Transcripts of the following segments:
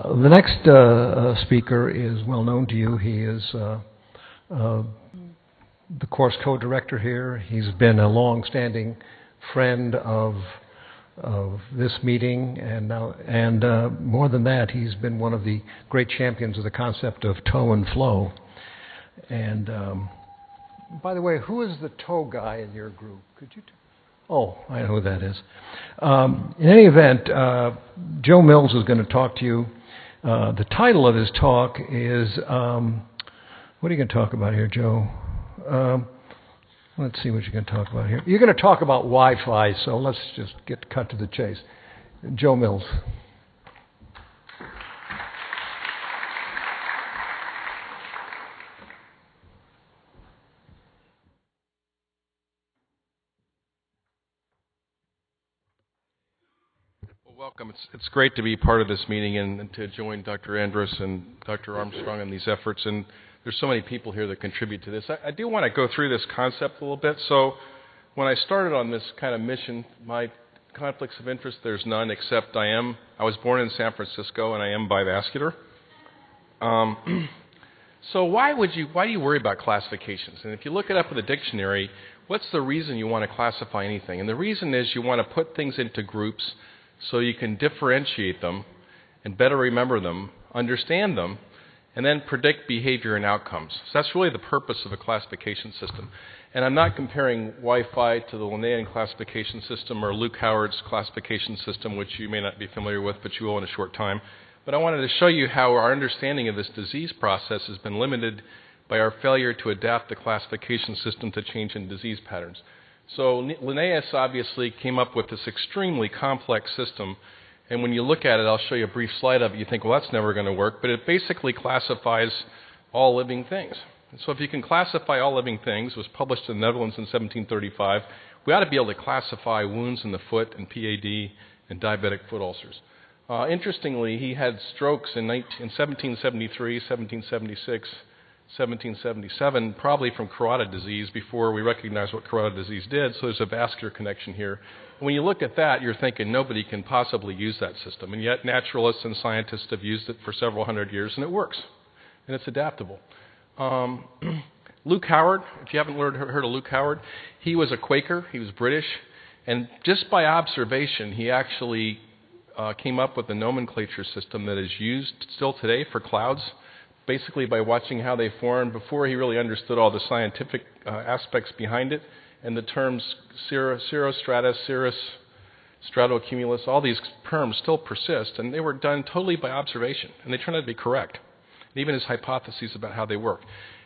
The next speaker is well known to you. He is the course co-director here. He's been a long-standing friend of this meeting, and more than that, he's been one of the great champions of the concept of toe and flow. And by the way, who is the toe guy in your group? Could you? Oh, I know who that is. In any event, Joe Mills is going to talk to you. The title of his talk is, what are you going to talk about here, Joe? Let's see what you're going to talk about here. You're going to talk about Wi-Fi, so let's just cut to the chase. Joe Mills. Welcome. It's great to be part of this meeting and to join Dr. Andrus and Dr. Armstrong in these efforts. And there's so many people here that contribute to this. I do want to go through this concept a little bit. So when I started on this kind of mission, my conflicts of interest, there's none except I was born in San Francisco and I am bivascular. So why do you worry about classifications? And if you look it up in the dictionary, what's the reason you want to classify anything? And the reason is you want to put things into groups so you can differentiate them and better remember them, understand them, and then predict behavior and outcomes. So that's really the purpose of a classification system. And I'm not comparing Wi-Fi to the Linnaeus classification system or Luke Howard's classification system, which you may not be familiar with, but you will in a short time. But I wanted to show you how our understanding of this disease process has been limited by our failure to adapt the classification system to change in disease patterns. So Linnaeus obviously came up with this extremely complex system, and when you look at it, I'll show you a brief slide of it, you think, well, that's never going to work, but it basically classifies all living things. And so if you can classify all living things, it was published in the Netherlands in 1735, we ought to be able to classify wounds in the foot and PAD and diabetic foot ulcers. Interestingly, he had strokes in 1773, 1776, 1777, probably from carotid disease before we recognized what carotid disease did, so there's a vascular connection here. When you look at that, you're thinking nobody can possibly use that system, and yet naturalists and scientists have used it for several hundred years, and it works, and it's adaptable. Luke Howard, if you haven't heard of Luke Howard, he was a Quaker, he was British, and just by observation, he actually came up with a nomenclature system that is used still today for clouds, basically by watching how they formed before he really understood all the scientific aspects behind it, and the terms cirrostratus, cirrus, stratocumulus, all these terms still persist, and they were done totally by observation, and they turned out to be correct, and even his hypotheses about how they work.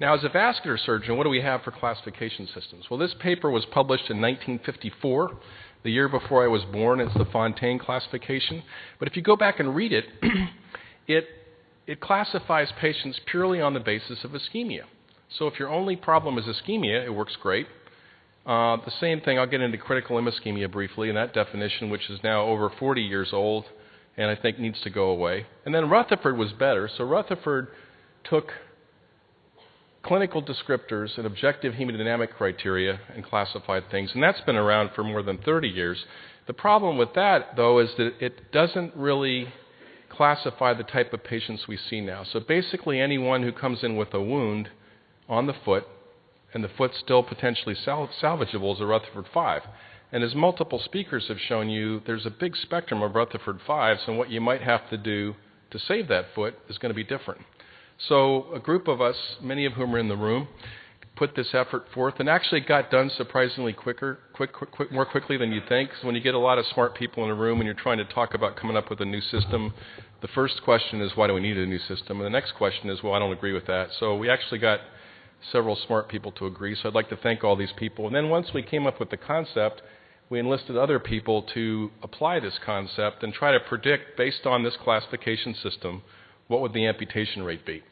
Now, as a vascular surgeon, what do we have for classification systems? Well, this paper was published in 1954, the year before I was born. It's the Fontaine classification. But if you go back and read it, it classifies patients purely on the basis of ischemia. So if your only problem is ischemia, it works great. The same thing, I'll get into critical ischemia briefly, and that definition, which is now over 40 years old, and I think needs to go away. And then Rutherford was better. So Rutherford took clinical descriptors and objective hemodynamic criteria and classified things, and that's been around for more than 30 years. The problem with that, though, is that it doesn't really classify the type of patients we see now. So basically anyone who comes in with a wound on the foot, and the foot's still potentially salvageable, is a Rutherford 5. And as multiple speakers have shown you, there's a big spectrum of Rutherford 5s, and what you might have to do to save that foot is going to be different. So a group of us, many of whom are in the room, put this effort forth and actually got done surprisingly more quickly than you think. So when you get a lot of smart people in a room and you're trying to talk about coming up with a new system, the first question is, why do we need a new system? And the next question is, well, I don't agree with that. So we actually got several smart people to agree. So I'd like to thank all these people. And then once we came up with the concept, we enlisted other people to apply this concept and try to predict, based on this classification system, what would the amputation rate be.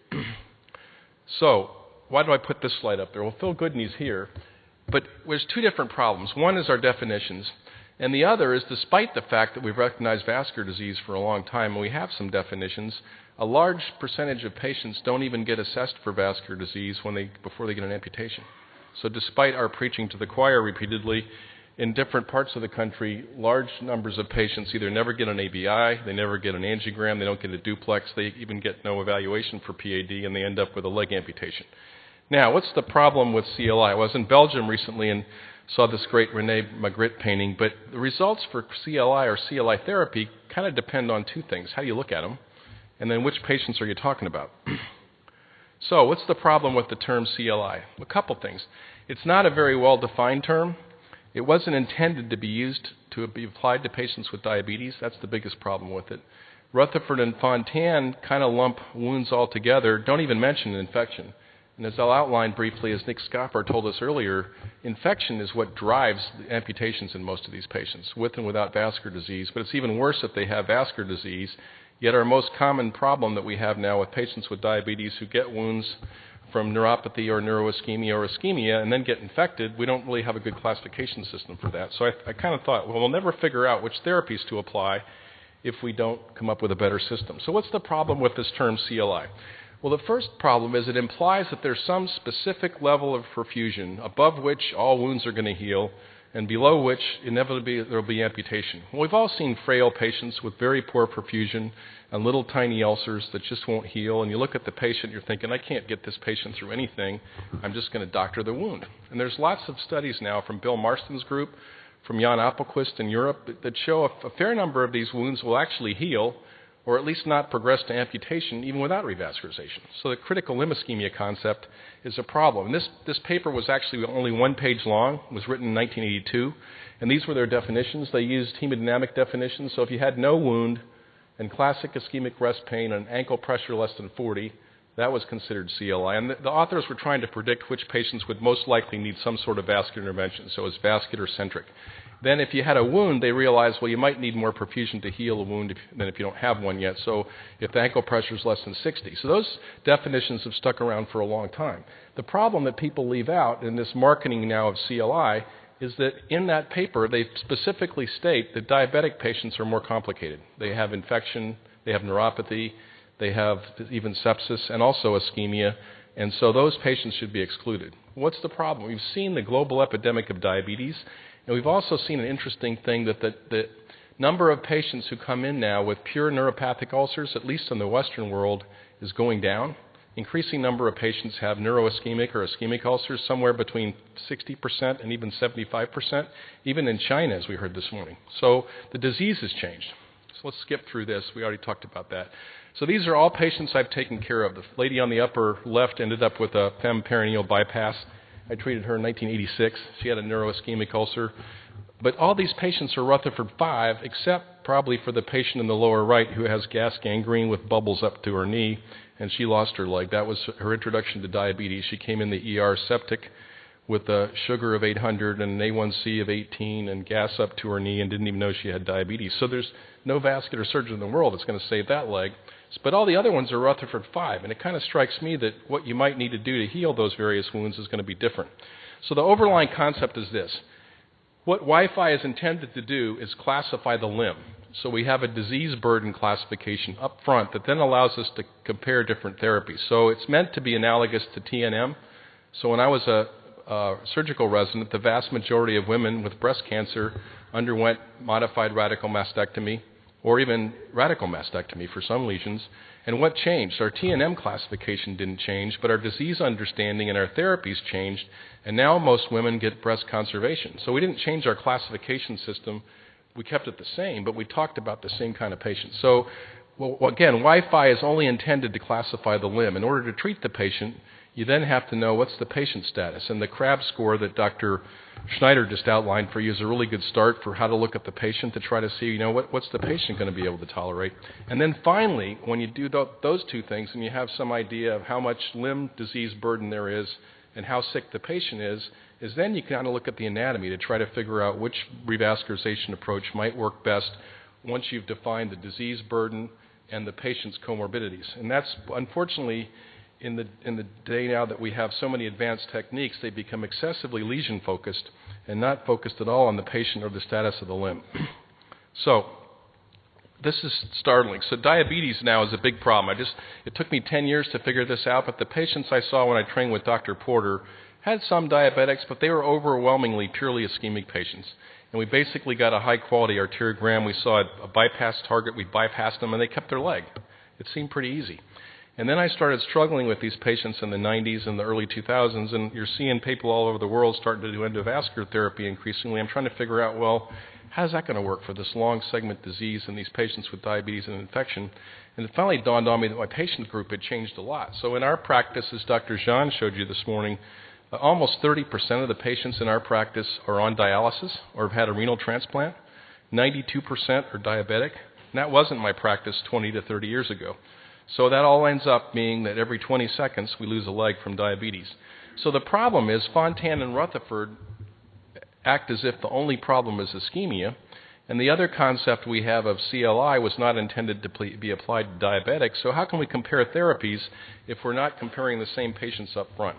So why do I put this slide up there? Well, Phil Goodney's here, but there's two different problems. One is our definitions, and the other is, despite the fact that we've recognized vascular disease for a long time and we have some definitions, a large percentage of patients don't even get assessed for vascular disease before they get an amputation. So despite our preaching to the choir repeatedly, in different parts of the country, large numbers of patients either never get an ABI, they never get an angiogram, they don't get a duplex, they even get no evaluation for PAD, and they end up with a leg amputation. Now, what's the problem with CLI? I was in Belgium recently and saw this great René Magritte painting, but the results for CLI or CLI therapy kind of depend on two things. How do you look at them? And then which patients are you talking about? So what's the problem with the term CLI? A couple things. It's not a very well-defined term. It wasn't intended to be used to be applied to patients with diabetes. That's the biggest problem with it. Rutherford and Fontan kind of lump wounds all together, don't even mention an infection. And as I'll outline briefly, as Nick Scopper told us earlier, infection is what drives the amputations in most of these patients, with and without vascular disease. But it's even worse if they have vascular disease. Yet our most common problem that we have now with patients with diabetes who get wounds from neuropathy or neuroischemia or ischemia and then get infected, we don't really have a good classification system for that. So I kind of thought, well, we'll never figure out which therapies to apply if we don't come up with a better system. So what's the problem with this term CLI? Well, the first problem is it implies that there's some specific level of perfusion above which all wounds are going to heal and below which inevitably there will be amputation. Well, we've all seen frail patients with very poor perfusion and little tiny ulcers that just won't heal, and you look at the patient, you're thinking, I can't get this patient through anything, I'm just going to doctor the wound. And there's lots of studies now from Bill Marston's group, from Jan Appelquist in Europe, that show a fair number of these wounds will actually heal, or at least not progress to amputation even without revascularization. So the critical limb ischemia concept is a problem. And this paper was actually only 1 page long. It was written in 1982, and these were their definitions. They used hemodynamic definitions. So if you had no wound and classic ischemic rest pain and ankle pressure less than 40, that was considered CLI. And the authors were trying to predict which patients would most likely need some sort of vascular intervention, so it's vascular-centric. Then if you had a wound, they realized, well, you might need more perfusion to heal a wound than if you don't have one yet, so if the ankle pressure is less than 60. So those definitions have stuck around for a long time. The problem that people leave out in this marketing now of CLI is that in that paper, they specifically state that diabetic patients are more complicated. They have infection, they have neuropathy, they have even sepsis and also ischemia, and so those patients should be excluded. What's the problem? We've seen the global epidemic of diabetes, and we've also seen an interesting thing that the number of patients who come in now with pure neuropathic ulcers, at least in the Western world, is going down. Increasing number of patients have neuroischemic or ischemic ulcers, somewhere between 60% and even 75%, even in China, as we heard this morning. So the disease has changed. So let's skip through this. We already talked about that. So these are all patients I've taken care of. The lady on the upper left ended up with a fem-perineal bypass. I treated her in 1986. She had a neuroischemic ulcer. But all these patients are Rutherford 5, except probably for the patient in the lower right who has gas gangrene with bubbles up to her knee, and she lost her leg. That was her introduction to diabetes. She came in the ER septic with a sugar of 800 and an A1C of 18 and gas up to her knee and didn't even know she had diabetes. So there's no vascular surgeon in the world that's going to save that leg. But all the other ones are Rutherford 5, and it kind of strikes me that what you might need to do to heal those various wounds is going to be different. So the overlying concept is this. What Wi-Fi is intended to do is classify the limb. So we have a disease burden classification up front that then allows us to compare different therapies. So it's meant to be analogous to TNM. So when I was a surgical resident, the vast majority of women with breast cancer underwent modified radical mastectomy or even radical mastectomy for some lesions. And what changed? Our TNM classification didn't change, but our disease understanding and our therapies changed, and now most women get breast conservation. So we didn't change our classification system. We kept it the same, but we talked about the same kind of patients. So, well, again, Wi-Fi is only intended to classify the limb. In order to treat the patient, you then have to know what's the patient status. And the CRAB score that Dr. Schneider just outlined for you is a really good start for how to look at the patient to try to see, what's the patient going to be able to tolerate. And then finally, when you do those two things and you have some idea of how much limb disease burden there is and how sick the patient is then you kind of look at the anatomy to try to figure out which revascularization approach might work best once you've defined the disease burden and the patient's comorbidities. And that's, unfortunately, in the day now that we have so many advanced techniques, they become excessively lesion-focused and not focused at all on the patient or the status of the limb. So this is startling. So diabetes now is a big problem. It took me 10 years to figure this out, but the patients I saw when I trained with Dr. Porter Had some diabetics, but they were overwhelmingly purely ischemic patients. And we basically got a high-quality arteriogram. We saw a bypass target. We bypassed them, and they kept their leg. It seemed pretty easy. And then I started struggling with these patients in the 90s and the early 2000s, and you're seeing people all over the world starting to do endovascular therapy increasingly. I'm trying to figure out, well, how's that going to work for this long segment disease in these patients with diabetes and infection? And it finally dawned on me that my patient group had changed a lot. So in our practice, as Dr. Jean showed you this morning, almost 30% of the patients in our practice are on dialysis or have had a renal transplant. 92% are diabetic. And that wasn't my practice 20 to 30 years ago. So that all ends up being that every 20 seconds we lose a leg from diabetes. So the problem is Fontan and Rutherford act as if the only problem is ischemia, and the other concept we have of CLI was not intended to be applied to diabetics. So how can we compare therapies if we're not comparing the same patients up front?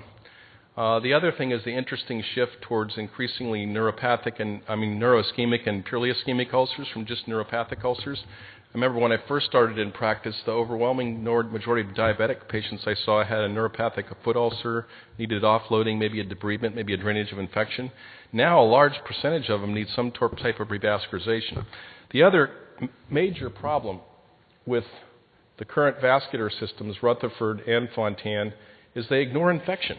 The other thing is the interesting shift towards increasingly neuroischemic and purely ischemic ulcers from just neuropathic ulcers. I remember when I first started in practice, the overwhelming majority of diabetic patients I saw had a neuropathic foot ulcer, needed offloading, maybe a debridement, maybe a drainage of infection. Now a large percentage of them need some type of revascularization. The other major problem with the current vascular systems, Rutherford and Fontan, is they ignore infection.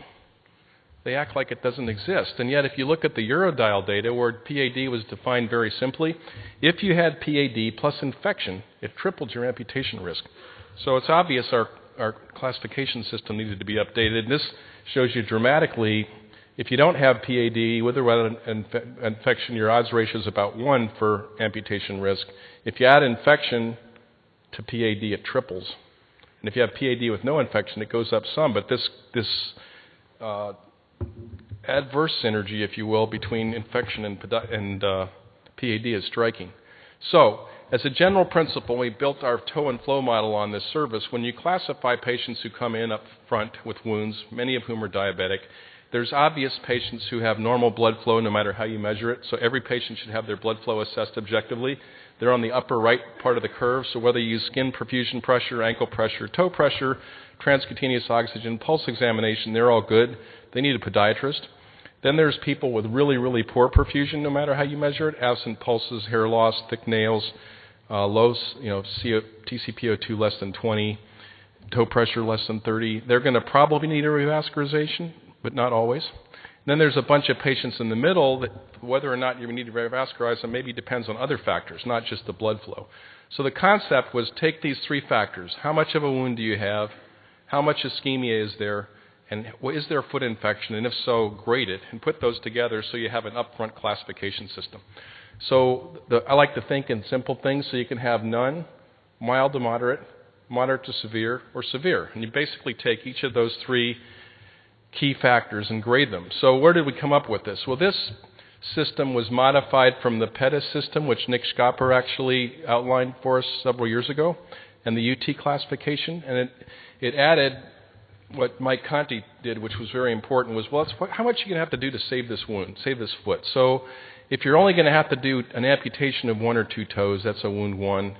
They act like it doesn't exist. And yet if you look at the Eurodial data where PAD was defined very simply, if you had PAD plus infection, it tripled your amputation risk. So it's obvious our classification system needed to be updated. This shows you dramatically, if you don't have PAD with or without infection, your odds ratio is about 1 for amputation risk. If you add infection to PAD, it triples. And if you have PAD with no infection, it goes up some. But this adverse synergy, if you will, between infection and PAD is striking. So, as a general principle, we built our toe and flow model on this service. When you classify patients who come in up front with wounds, many of whom are diabetic, there's obvious patients who have normal blood flow no matter how you measure it. So every patient should have their blood flow assessed objectively. They're on the upper right part of the curve, so whether you use skin perfusion pressure, ankle pressure, toe pressure, transcutaneous oxygen, pulse examination, they're all good. They need a podiatrist. Then there's people with really, really poor perfusion, no matter how you measure it, absent pulses, hair loss, thick nails, low TCPO2 less than 20, toe pressure less than 30. They're going to probably need a revascularization, but not always. Then there's a bunch of patients in the middle that whether or not you need to revascularize them maybe depends on other factors, not just the blood flow. So the concept was take these three factors. How much of a wound do you have? How much ischemia is there? And is there a foot infection? And if so, grade it and put those together so you have an upfront classification system. So I like to think in simple things, so you can have none, mild to moderate, moderate to severe, or severe. And you basically take each of those three key factors and grade them. So where did we come up with this? Well, this system was modified from the PETIS system, which Nick Schopper actually outlined for us several years ago, and the UT classification. And it added what Mike Conti did, which was very important, was, well, how much are you going to have to do to save this wound, save this foot? So if you're only going to have to do an amputation of 1 or 2 toes, that's a wound 1.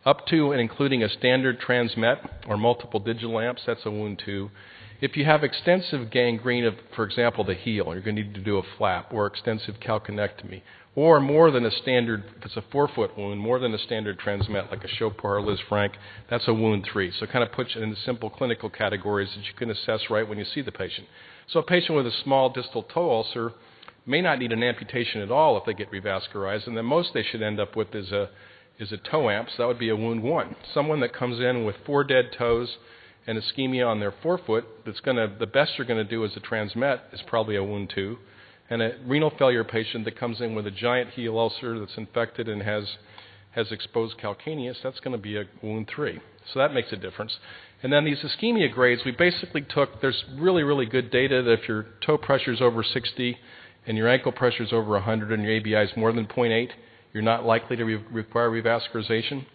Up to and including a standard transmet or multiple digital amps, that's a wound 2. If you have extensive gangrene of, for example, the heel, you're going to need to do a flap or extensive calconectomy, or more than a standard, if it's a 4-foot wound, more than a standard transmet like a Chopard or Liz Frank, that's a wound 3. So it kind of puts it into simple clinical categories that you can assess right when you see the patient. So a patient with a small distal toe ulcer may not need an amputation at all if they get revascularized, and the most they should end up with is a toe amp, so that would be a wound 1. Someone that comes in with 4 dead toes and ischemia on their 4-foot, the best you're going to do as a transmet is probably a wound 2. And a renal failure patient that comes in with a giant heel ulcer that's infected and has exposed calcaneus, that's going to be a wound 3. So that makes a difference. And then these ischemia grades, we basically took, there's really, really good data that if your toe pressure is over 60 and your ankle pressure is over 100 and your ABI is more than 0.8, you're not likely to require revascularization.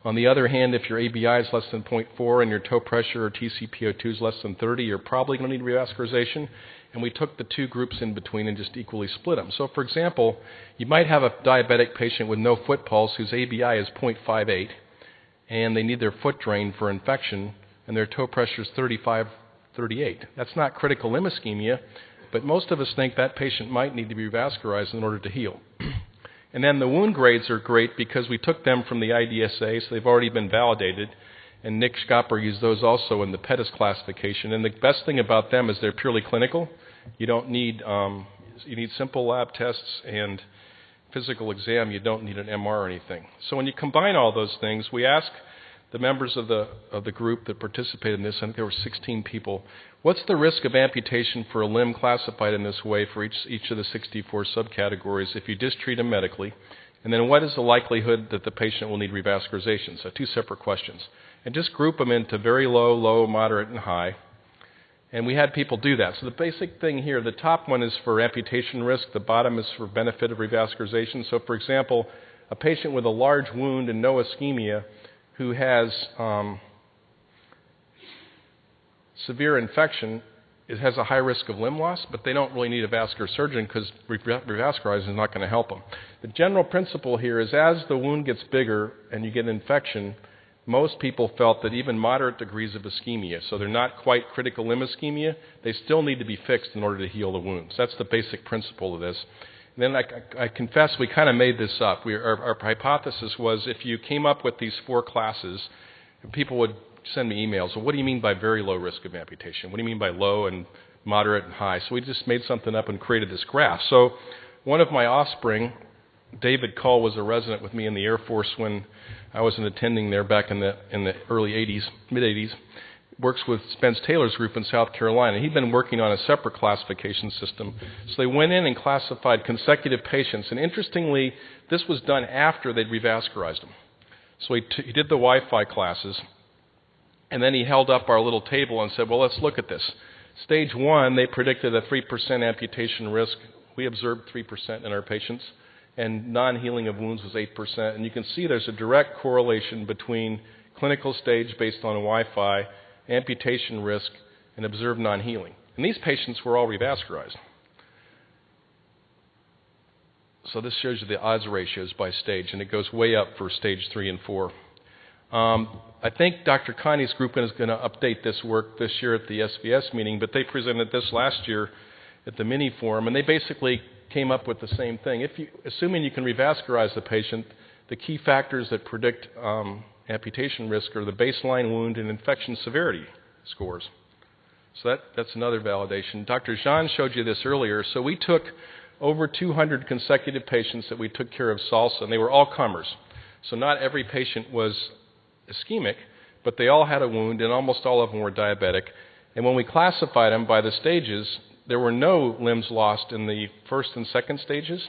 On the other hand, if your ABI is less than 0.4 and your toe pressure or TCPO2 is less than 30, you're probably going to need revascularization. And we took the two groups in between and just equally split them. So, for example, you might have a diabetic patient with no foot pulse whose ABI is 0.58, and they need their foot drained for infection, and their toe pressure is 35, 38. That's not critical limb ischemia, but most of us think that patient might need to be revascularized in order to heal. And then the wound grades are great because we took them from the IDSA, so they've already been validated. And Nick Schopper used those also in the PETIS classification. And the best thing about them is they're purely clinical. You don't need, you need simple lab tests and physical exam. You don't need an MR or anything. So when you combine all those things, we ask the members of the group that participated in this, I think there were 16 people, what's the risk of amputation for a limb classified in this way for each of the 64 subcategories if you just treat them medically? And then what is the likelihood that the patient will need revascularization? So 2 separate questions. And just group them into very low, low, moderate, and high. And we had people do that. So the basic thing here, the top one is for amputation risk. The bottom is for benefit of revascularization. So, for example, a patient with a large wound and no ischemia who has severe infection, it has a high risk of limb loss, but they don't really need a vascular surgeon because revascularizing is not going to help them. The general principle here is as the wound gets bigger and you get infection, most people felt that even moderate degrees of ischemia, so they're not quite critical limb ischemia, they still need to be fixed in order to heal the wounds. That's the basic principle of this. And then I confess we kind of made this up. Our hypothesis was if you came up with these 4 classes, people would send me emails. Well, what do you mean by very low risk of amputation? What do you mean by low and moderate and high? So we just made something up and created this graph. So one of my offspring, David Cull, was a resident with me in the Air Force when I was an attending there back in the early 80s, mid-80s. Works with Spence Taylor's group in South Carolina. He'd been working on a separate classification system. So they went in and classified consecutive patients. And interestingly, this was done after they'd revascularized them. So he did the Wi-Fi classes, and then he held up our little table and said, well, let's look at this. Stage 1, they predicted a 3% amputation risk. We observed 3% in our patients. And non-healing of wounds was 8%. And you can see there's a direct correlation between clinical stage based on Wi-Fi, amputation risk, and observed non-healing. And these patients were all revascularized. So this shows you the odds ratios by stage, and it goes way up for stage 3 and 4. I think Dr. Connie's group is going to update this work this year at the SVS meeting, but they presented this last year at the mini forum, and they basically came up with the same thing. Assuming you can revascularize the patient, the key factors that predict amputation risk are the baseline wound and infection severity scores. So that's another validation. Dr. Jean showed you this earlier. So we took over 200 consecutive patients that we took care of SALSA, and they were all comers. So not every patient was ischemic, but they all had a wound, and almost all of them were diabetic. And when we classified them by the stages, there were no limbs lost in the first and second stages.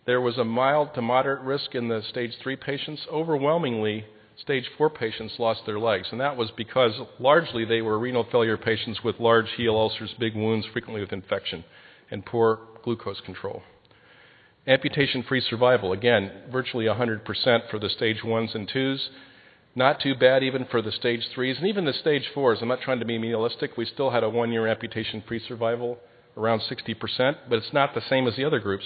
There was a mild to moderate risk in the stage 3 patients. Overwhelmingly, stage 4 patients lost their legs, and that was because largely they were renal failure patients with large heel ulcers, big wounds, frequently with infection, and poor glucose control. Amputation-free survival, again, virtually 100% for the stage 1s and 2s. Not too bad even for the stage 3s, and even the stage 4s. I'm not trying to be nihilistic. We still had a 1-year amputation-free survival, around 60%, but it's not the same as the other groups.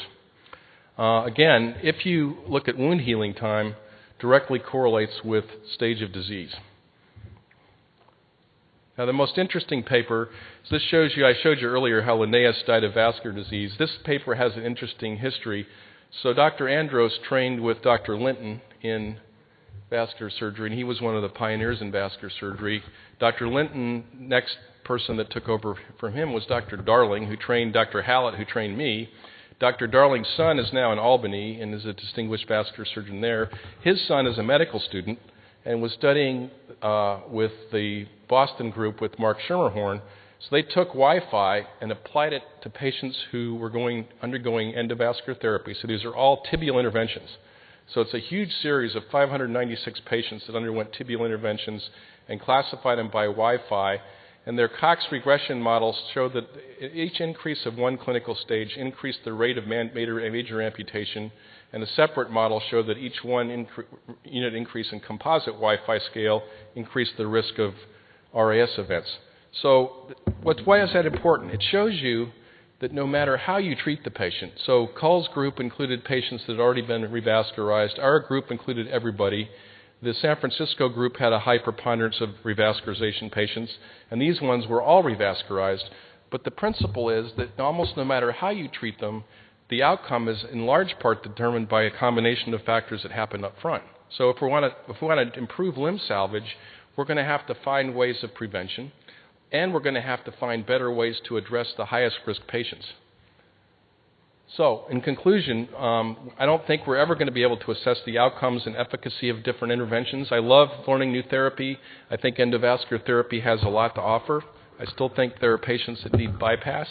Again, if you look at wound healing time, directly correlates with stage of disease. Now, the most interesting paper, so this shows you, I showed you earlier how Linnaeus died of vascular disease. This paper has an interesting history. So Dr. Andros trained with Dr. Linton in vascular surgery, and he was one of the pioneers in vascular surgery. Dr. Linton, next person that took over from him was Dr. Darling, who trained Dr. Hallett, who trained me. Dr. Darling's son is now in Albany and is a distinguished vascular surgeon there. His son is a medical student and was studying with the Boston group with Mark Schermerhorn. So they took Wi-Fi and applied it to patients who were undergoing endovascular therapy. So these are all tibial interventions. So it's a huge series of 596 patients that underwent tibial interventions and classified them by Wi-Fi. And their Cox regression models showed that each increase of one clinical stage increased the rate of major amputation, and a separate model showed that each unit increase in composite Wi-Fi scale increased the risk of RAS events. So why is that important? It shows you that no matter how you treat the patient, so Cull's group included patients that had already been revascularized. Our group included everybody. The San Francisco group had a high preponderance of revascularization patients, and these ones were all revascularized. But the principle is that almost no matter how you treat them, the outcome is in large part determined by a combination of factors that happen up front. So if we want to improve limb salvage, we're going to have to find ways of prevention, and we're going to have to find better ways to address the highest risk patients. So, in conclusion, I don't think we're ever going to be able to assess the outcomes and efficacy of different interventions. I love learning new therapy. I think endovascular therapy has a lot to offer. I still think there are patients that need bypass.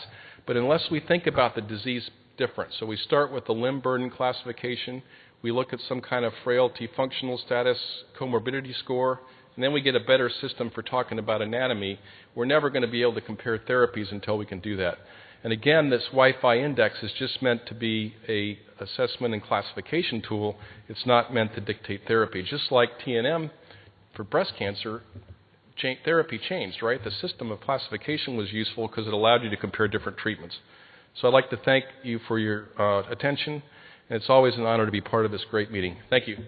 But unless we think about the disease different, so we start with the limb burden classification, we look at some kind of frailty functional status comorbidity score, and then we get a better system for talking about anatomy, we're never going to be able to compare therapies until we can do that. And again, this Wi-Fi index is just meant to be a assessment and classification tool. It's not meant to dictate therapy. Just like TNM for breast cancer, therapy changed, right? The system of classification was useful because it allowed you to compare different treatments. So I'd like to thank you for your attention, and it's always an honor to be part of this great meeting. Thank you.